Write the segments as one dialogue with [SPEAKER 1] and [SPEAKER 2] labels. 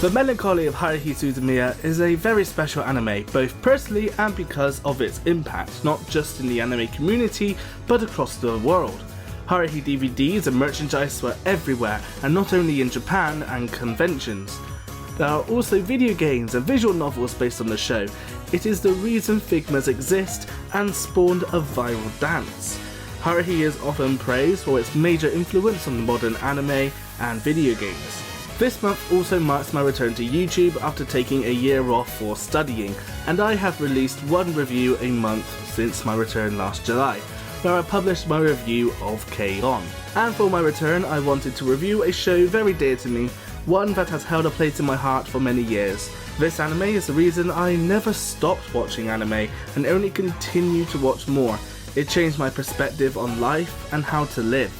[SPEAKER 1] The Melancholy of Haruhi Suzumiya is a very special anime, both personally and because of its impact, not just in the anime community, but across the world. Haruhi DVDs and merchandise were everywhere, and not only in Japan and conventions. There are also video games and visual novels based on the show. It is the reason Figmas exist and spawned a viral dance. Haruhi is often praised for its major influence on modern anime and video games. This month also marks my return to YouTube after taking a year off for studying, and I have released one review a month since my return last July, where I published my review of K-On! And for my return I wanted to review a show very dear to me, one that has held a place in my heart for many years. This anime is the reason I never stopped watching anime and only continue to watch more. It changed my perspective on life and how to live.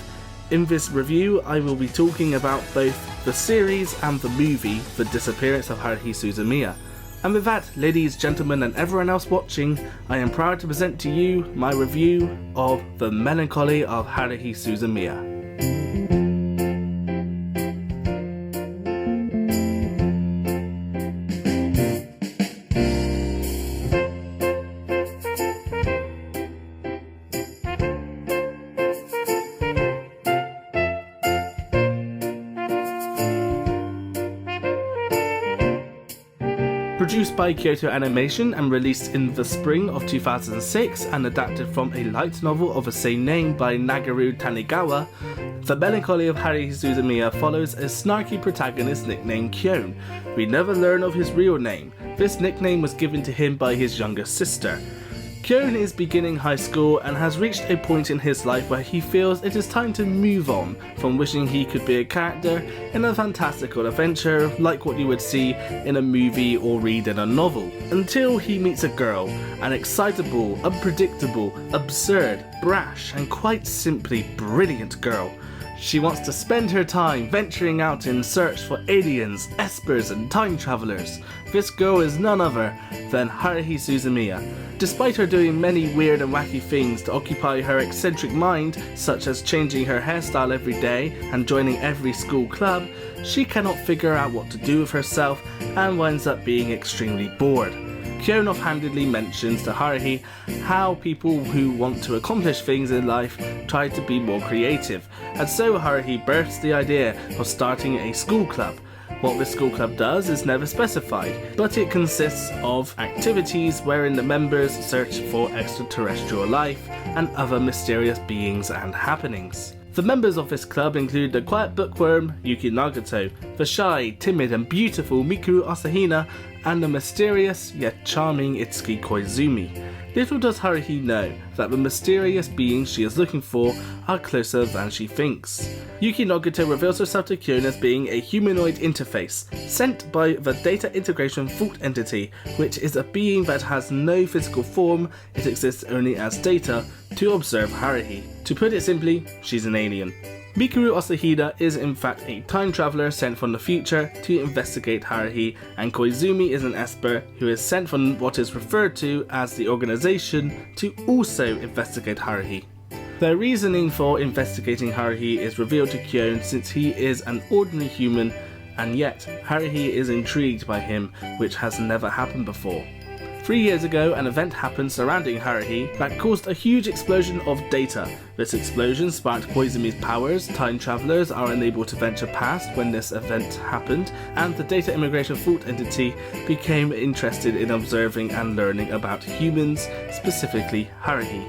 [SPEAKER 1] In this review I will be talking about both the series and the movie The Disappearance of Haruhi Suzumiya. And with that, ladies, gentlemen and everyone else watching, I am proud to present to you my review of The Melancholy of Haruhi Suzumiya. Produced by Kyoto Animation and released in the spring of 2006 and adapted from a light novel of the same name by Nagaru Tanigawa, The Melancholy of Haruhi Suzumiya follows a snarky protagonist nicknamed Kyon. We never learn of his real name. This nickname was given to him by his younger sister. Kyon is beginning high school and has reached a point in his life where he feels it is time to move on from wishing he could be a character in a fantastical adventure like what you would see in a movie or read in a novel, until he meets a girl, an excitable, unpredictable, absurd, brash and quite simply brilliant girl. She wants to spend her time venturing out in search for aliens, espers and time travelers. This girl is none other than Haruhi Suzumiya. Despite her doing many weird and wacky things to occupy her eccentric mind, such as changing her hairstyle every day and joining every school club, she cannot figure out what to do with herself and winds up being extremely bored. Kyon offhandedly mentions to Haruhi how people who want to accomplish things in life try to be more creative, and so Haruhi births the idea of starting a school club. What this school club does is never specified, but it consists of activities wherein the members search for extraterrestrial life and other mysterious beings and happenings. The members of this club include the quiet bookworm Yuki Nagato, the shy, timid and beautiful Mikuru Asahina, and the mysterious yet charming Itsuki Koizumi. Little does Haruhi know that the mysterious beings she is looking for are closer than she thinks. Yuki Nagato reveals herself to Kyon as being a humanoid interface, sent by the Data Integration Fault Entity, which is a being that has no physical form, it exists only as data, to observe Haruhi. To put it simply, she's an alien. Mikuru Asahina is in fact a time traveler sent from the future to investigate Haruhi, and Koizumi is an esper who is sent from what is referred to as the organization to also investigate Haruhi. Their reasoning for investigating Haruhi is revealed to Kyon since he is an ordinary human, and yet Haruhi is intrigued by him, which has never happened before. 3 years ago, an event happened surrounding Haruhi that caused a huge explosion of data. This explosion sparked Koizumi's powers, time travelers are unable to venture past when this event happened, and the Data Immigration Fault Entity became interested in observing and learning about humans, specifically Haruhi.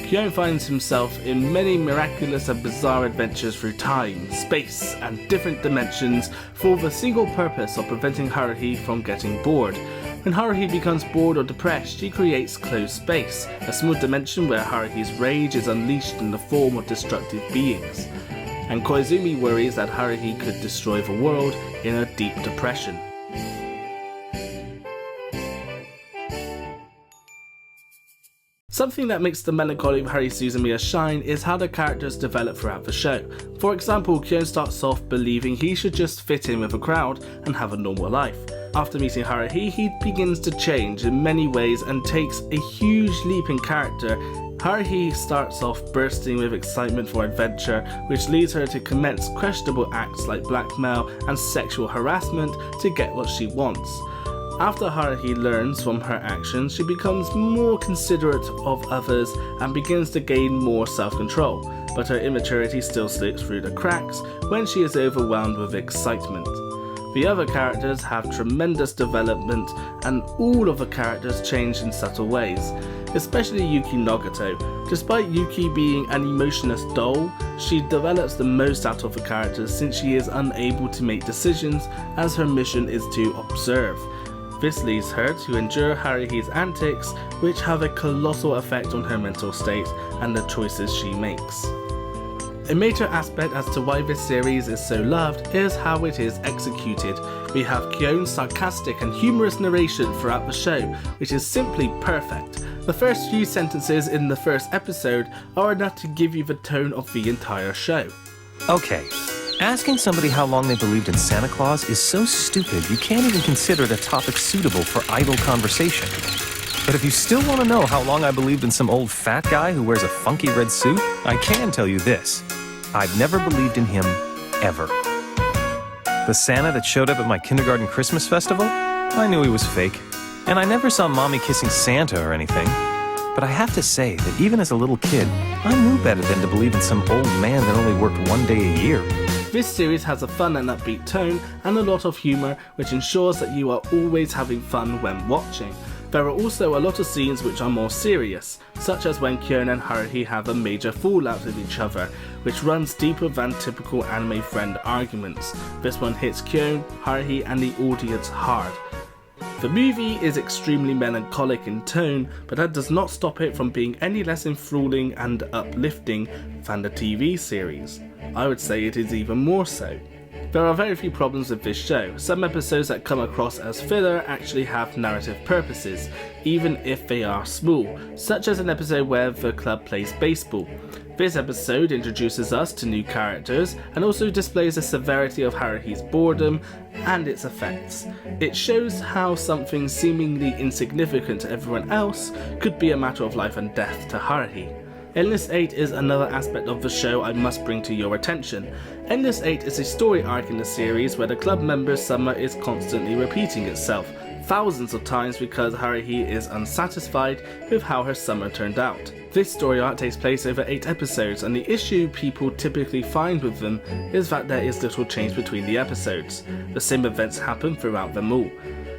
[SPEAKER 1] Kyon finds himself in many miraculous and bizarre adventures through time, space, and different dimensions for the single purpose of preventing Haruhi from getting bored. When Haruhi becomes bored or depressed, she creates closed space, a small dimension where Haruhi's rage is unleashed in the form of destructive beings. And Koizumi worries that Haruhi could destroy the world in a deep depression. Something that makes The Melancholy of Haruhi Suzumiya shine is how the characters develop throughout the show. For example, Kyon starts off believing he should just fit in with the crowd and have a normal life. After meeting Haruhi, he begins to change in many ways and takes a huge leap in character Haruhi starts off bursting with excitement for adventure, which leads her to commence questionable acts like blackmail and sexual harassment to get what she wants. After Haruhi learns from her actions, she becomes more considerate of others and begins to gain more self-control, but her immaturity still slips through the cracks when she is overwhelmed with excitement. The other characters have tremendous development, and all of the characters change in subtle ways, especially Yuki Nagato. Despite Yuki being an emotionless doll, she develops the most out of the characters since she is unable to make decisions as her mission is to observe. This leads her to endure Haruhi's antics, which have a colossal effect on her mental state and the choices she makes. A major aspect as to why this series is so loved is how it is executed. We have Kyone's sarcastic and humorous narration throughout the show, which is simply perfect. The first few sentences in the first episode are enough to give you the tone of the entire show.
[SPEAKER 2] Okay, asking somebody how long they believed in Santa Claus is so stupid you can't even consider it a topic suitable for idle conversation. But if you still want to know how long I believed in some old fat guy who wears a funky red suit, I can tell you this. I've never believed in him, ever. The Santa that showed up at my kindergarten Christmas festival? I knew he was fake. And I never saw Mommy kissing Santa or anything. But I have to say that even as a little kid, I knew better than to believe in some old man that only worked one day a year.
[SPEAKER 1] This series has a fun and upbeat tone and a lot of humour, which ensures that you are always having fun when watching. There are also a lot of scenes which are more serious, such as when Kyon and Haruhi have a major fallout with each other, which runs deeper than typical anime friend arguments. This one hits Kyon, Haruhi and the audience hard. The movie is extremely melancholic in tone, but that does not stop it from being any less enthralling and uplifting than the TV series. I would say it is even more so. There are very few problems with this show. Some episodes that come across as filler actually have narrative purposes, even if they are small, such as an episode where the club plays baseball. This episode introduces us to new characters and also displays the severity of Haruhi's boredom and its effects. It shows how something seemingly insignificant to everyone else could be a matter of life and death to Haruhi. Endless 8 is another aspect of the show I must bring to your attention. Endless 8 is a story arc in the series where the club member's summer is constantly repeating itself, thousands of times because Haruhi is unsatisfied with how her summer turned out. This story arc takes place over 8 episodes, and the issue people typically find with them is that there is little change between the episodes. The same events happen throughout them all.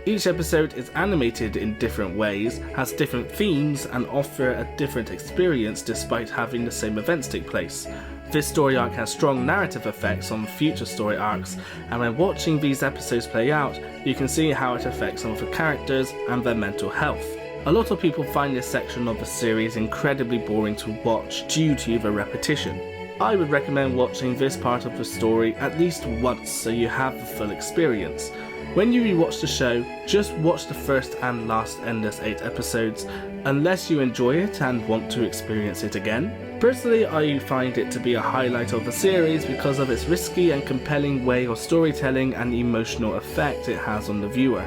[SPEAKER 1] Each episode is animated in different ways, has different themes, and offer a different experience despite having the same events take place. This story arc has strong narrative effects on future story arcs, and when watching these episodes play out, you can see how it affects some of the characters and their mental health. A lot of people find this section of the series incredibly boring to watch due to the repetition. I would recommend watching this part of the story at least once so you have the full experience. When you rewatch the show, just watch the first and last Endless 8 episodes, unless you enjoy it and want to experience it again. Personally, I find it to be a highlight of the series because of its risky and compelling way of storytelling and the emotional effect it has on the viewer.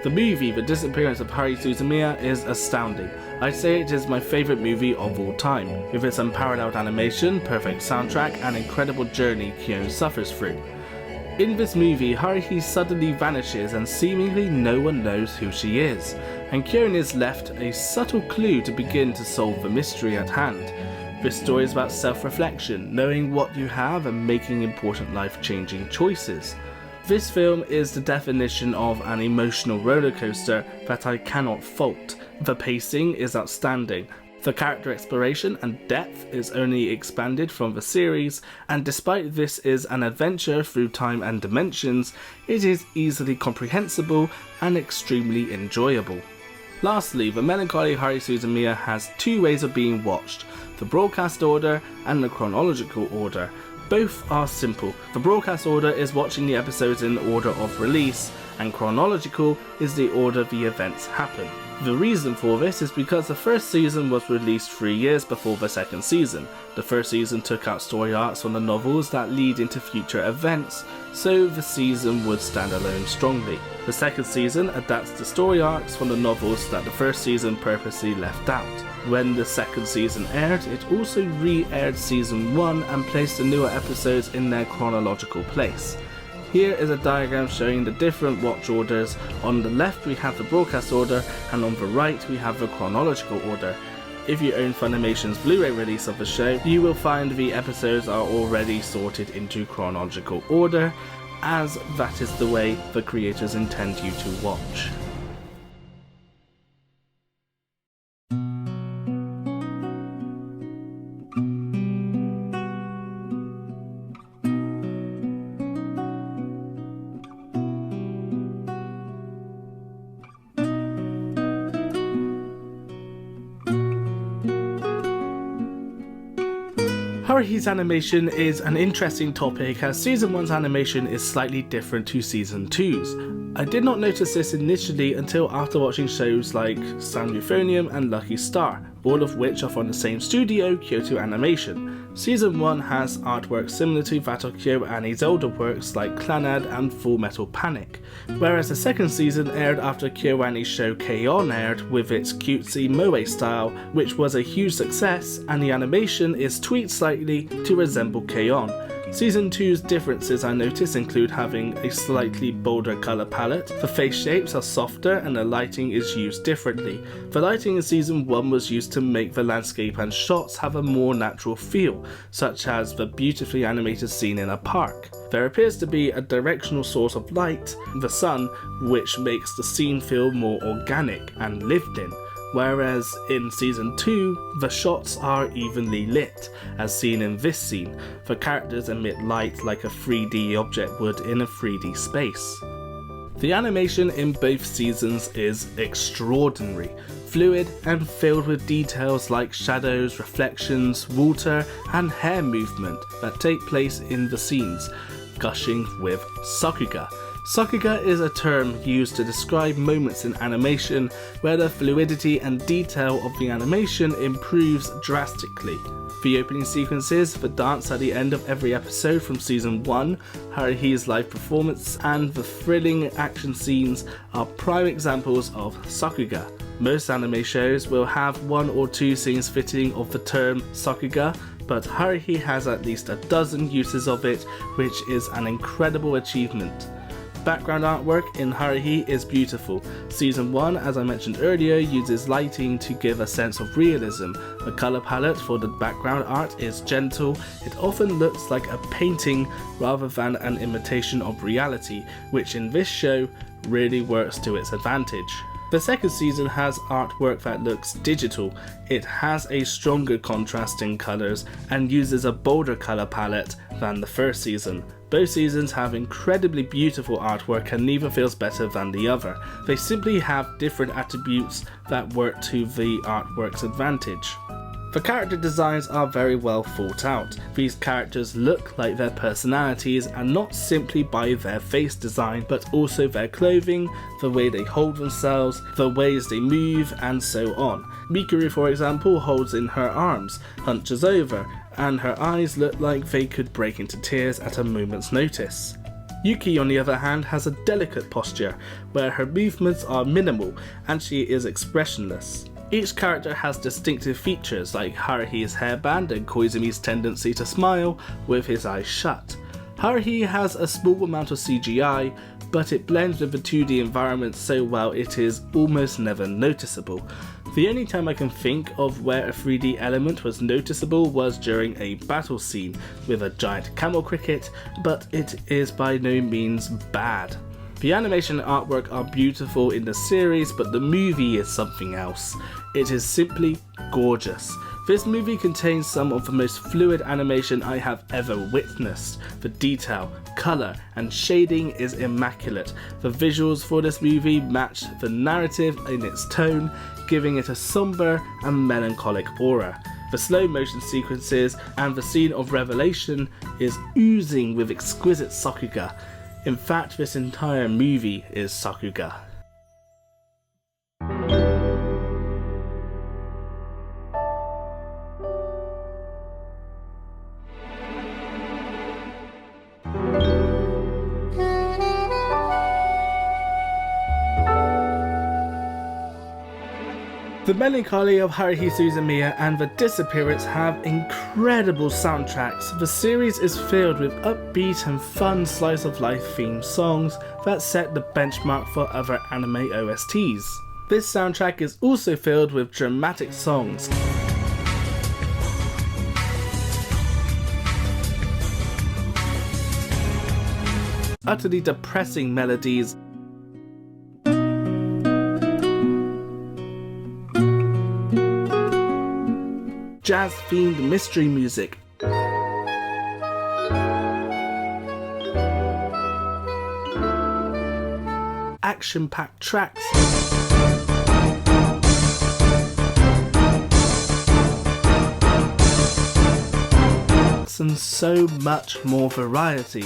[SPEAKER 1] The movie, The Disappearance of Haruhi Suzumiya, is astounding. I'd say it is my favourite movie of all time, with its unparalleled animation, perfect soundtrack, and incredible journey Kyon suffers through. In this movie, Haruhi suddenly vanishes and seemingly no one knows who she is, and Kyon is left a subtle clue to begin to solve the mystery at hand. This story is about self-reflection, knowing what you have and making important life-changing choices. This film is the definition of an emotional rollercoaster that I cannot fault. The pacing is outstanding. The character exploration and depth is only expanded from the series, and despite this is an adventure through time and dimensions, it is easily comprehensible and extremely enjoyable. Lastly, the Melancholy of Haruhi Suzumiya has 2 ways of being watched, the broadcast order and the chronological order. Both are simple. The broadcast order is watching the episodes in order of release, and chronological is the order the events happen. The reason for this is because the first season was released 3 years before the second season. The first season took out story arcs from the novels that lead into future events, so the season would stand alone strongly. The second season adapts the story arcs from the novels that the first season purposely left out. When the second season aired, it also re-aired season 1 and placed the newer episodes in their chronological place. Here is a diagram showing the different watch orders. On the left we have the broadcast order, and on the right we have the chronological order. If you own Funimation's Blu-ray release of the show, you will find the episodes are already sorted into chronological order, as that is the way the creators intend you to watch. Haruhi's animation is an interesting topic, as Season 1's animation is slightly different to Season 2's. I did not notice this initially until after watching shows like Sound Euphonium and Lucky Star, all of which are from the same studio, Kyoto Animation. Season 1 has artwork similar to that of KyoAni's older works like Clannad and Full Metal Panic, whereas the second season aired after KyoAni's show K-On! Aired with its cutesy moe style, which was a huge success, and the animation is tweaked slightly to resemble K-On! Season 2's differences I notice include having a slightly bolder colour palette, the face shapes are softer and the lighting is used differently. The lighting in Season 1 was used to make the landscape and shots have a more natural feel, such as the beautifully animated scene in a park. There appears to be a directional source of light, the sun, which makes the scene feel more organic and lived in. Whereas in Season 2, the shots are evenly lit, as seen in this scene. The characters emit light like a 3D object would in a 3D space. The animation in both seasons is extraordinary, fluid and filled with details like shadows, reflections, water and hair movement that take place in the scenes, gushing with sakuga. Sakuga is a term used to describe moments in animation where the fluidity and detail of the animation improves drastically. The opening sequences, the dance at the end of every episode from Season 1, Haruhi's live performance, and the thrilling action scenes are prime examples of sakuga. Most anime shows will have 1 or 2 scenes fitting of the term sakuga, but Haruhi has at least a dozen uses of it, which is an incredible achievement. Background artwork in Haruhi is beautiful. Season 1, as I mentioned earlier, uses lighting to give a sense of realism. The colour palette for the background art is gentle. It often looks like a painting rather than an imitation of reality, which in this show really works to its advantage. The second season has artwork that looks digital. It has a stronger contrast in colours and uses a bolder colour palette than the first season. Both seasons have incredibly beautiful artwork and neither feels better than the other. They simply have different attributes that work to the artwork's advantage. The character designs are very well thought out. These characters look like their personalities, and not simply by their face design, but also their clothing, the way they hold themselves, the ways they move, and so on. Mikuru, for example, holds in her arms, hunches over, and her eyes look like they could break into tears at a moment's notice. Yuki, on the other hand, has a delicate posture, where her movements are minimal and she is expressionless. Each character has distinctive features like Haruhi's hairband and Koizumi's tendency to smile with his eyes shut. Haruhi has a small amount of CGI, but it blends with the 2D environment so well it is almost never noticeable. The only time I can think of where a 3D element was noticeable was during a battle scene with a giant camel cricket, but it is by no means bad. The animation and artwork are beautiful in the series, but the movie is something else. It is simply gorgeous. This movie contains some of the most fluid animation I have ever witnessed. The detail, colour and shading is immaculate. The visuals for this movie match the narrative in its tone, giving it a somber and melancholic aura. The slow motion sequences and the scene of revelation is oozing with exquisite sakuga. In fact, this entire movie is sakuga. The Melancholy of Haruhi Suzumiya and The Disappearance have incredible soundtracks. The series is filled with upbeat and fun slice-of-life themed songs that set the benchmark for other anime OSTs. This soundtrack is also filled with dramatic songs, utterly depressing melodies, jazz-themed mystery music, action-packed tracks, and so much more variety.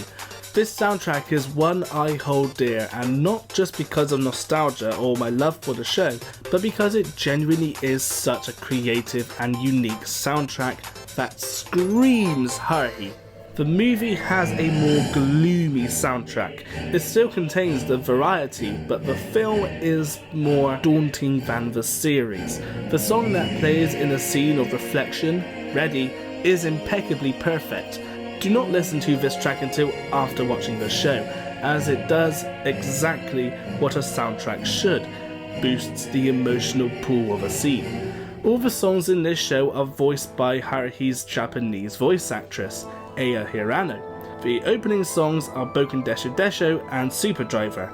[SPEAKER 1] This soundtrack is one I hold dear, and not just because of nostalgia or my love for the show, but because it genuinely is such a creative and unique soundtrack that screams Haruhi. The movie has a more gloomy soundtrack. It still contains the variety, but the film is more daunting than the series. The song that plays in a scene of reflection, Ready, is impeccably perfect. Do not listen to this track until after watching the show, as it does exactly what a soundtrack should, boosts the emotional pull of a scene. All the songs in this show are voiced by Haruhi's Japanese voice actress, Aya Hirano. The opening songs are Boken Desho Desho and Super Driver.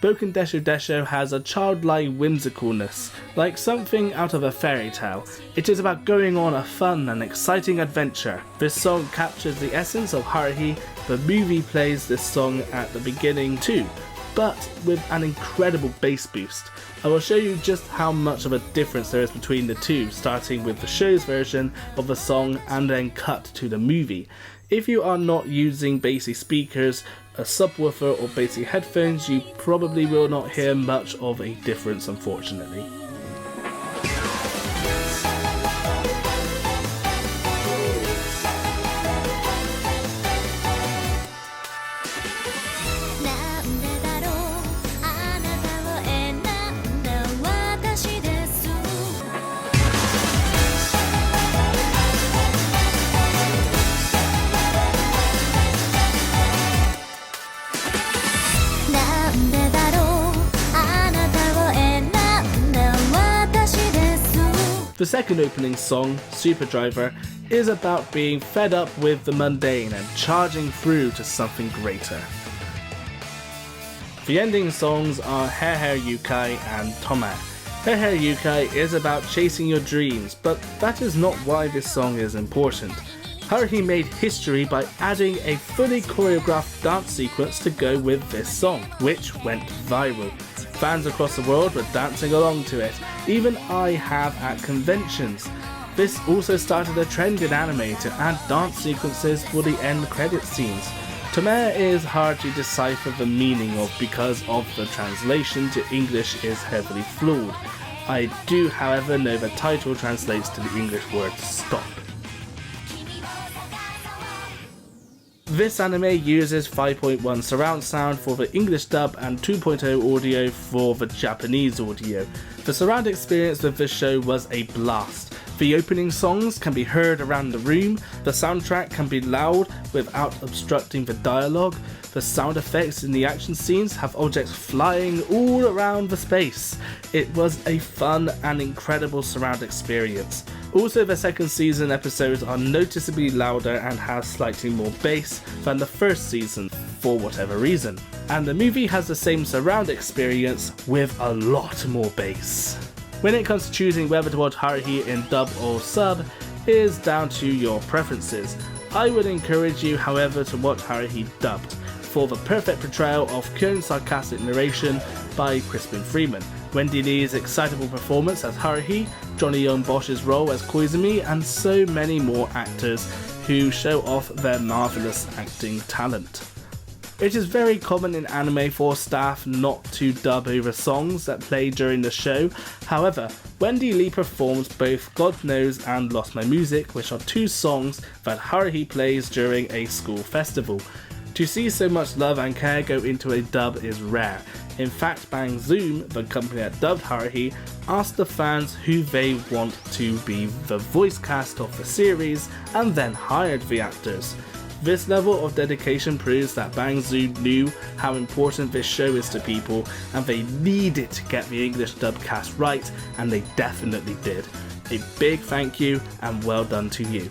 [SPEAKER 1] Boken Desho Desho has a childlike whimsicalness, like something out of a fairy tale. It is about going on a fun and exciting adventure. This song captures the essence of Haruhi. The movie plays this song at the beginning too, but with an incredible bass boost. I will show you just how much of a difference there is between the two, starting with the show's version of the song and then cut to the movie. If you are not using bassy speakers, a subwoofer or bassy headphones, you probably will not hear much of a difference, unfortunately. The second opening song, Super Driver, is about being fed up with the mundane and charging through to something greater. The ending songs are Hair Hair Yukai and Toma. Hair Hair Yukai is about chasing your dreams, but that is not why this song is important. Haruhi made history by adding a fully choreographed dance sequence to go with this song, which went viral. Fans across the world were dancing along to it, even I have at conventions. This also started a trend in anime to add dance sequences for the end credit scenes. Toma is hard to decipher the meaning of because of the translation to English is heavily flawed. I do, however, know the title translates to the English word stop. This anime uses 5.1 surround sound for the English dub and 2.0 audio for the Japanese audio. The surround experience with this show was a blast. The opening songs can be heard around the room, the soundtrack can be loud without obstructing the dialogue, the sound effects in the action scenes have objects flying all around the space. It was a fun and incredible surround experience. Also, the second season episodes are noticeably louder and have slightly more bass than the first season, for whatever reason. And the movie has the same surround experience with a lot more bass. When it comes to choosing whether to watch Haruhi in dub or sub, is down to your preferences. I would encourage you, however, to watch Haruhi dubbed, for the perfect portrayal of Kyun's sarcastic narration by Crispin Freeman, Wendy Lee's excitable performance as Haruhi, Johnny Young Bosch's role as Koizumi, and so many more actors who show off their marvellous acting talent. It is very common in anime for staff not to dub over songs that play during the show. However, Wendy Lee performs both God Knows and Lost My Music, which are two songs that Haruhi plays during a school festival. To see so much love and care go into a dub is rare. In fact, Bang Zoom, the company that dubbed Haruhi, asked the fans who they want to be the voice cast of the series and then hired the actors. This level of dedication proves that Bang Zoom knew how important this show is to people and they needed to get the English dub cast right, and they definitely did. A big thank you and well done to you.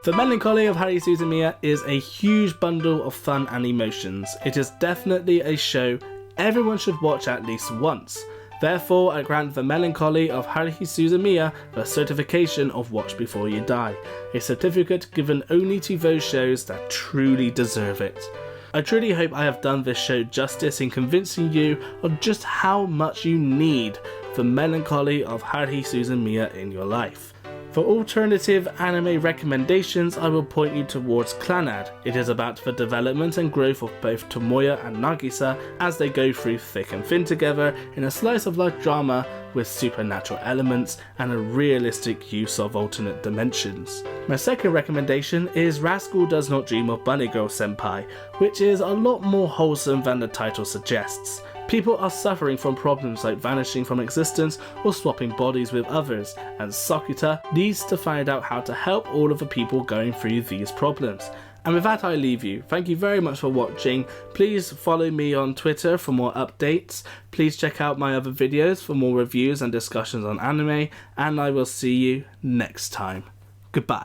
[SPEAKER 1] The Melancholy of Haruhi Suzumiya is a huge bundle of fun and emotions. It is definitely a show everyone should watch at least once. Therefore, I grant The Melancholy of Haruhi Suzumiya the certification of Watch Before You Die, a certificate given only to those shows that truly deserve it. I truly hope I have done this show justice in convincing you of just how much you need The Melancholy of Haruhi Suzumiya in your life. For alternative anime recommendations, I will point you towards Clannad. It is about the development and growth of both Tomoya and Nagisa as they go through thick and thin together in a slice of life drama with supernatural elements and a realistic use of alternate dimensions. My second recommendation is Rascal Does Not Dream of Bunny Girl Senpai, which is a lot more wholesome than the title suggests. People are suffering from problems like vanishing from existence or swapping bodies with others, and Sakuta needs to find out how to help all of the people going through these problems. And with that I leave you. Thank you very much for watching. Please follow me on Twitter for more updates. Please check out my other videos for more reviews and discussions on anime, and I will see you next time. Goodbye.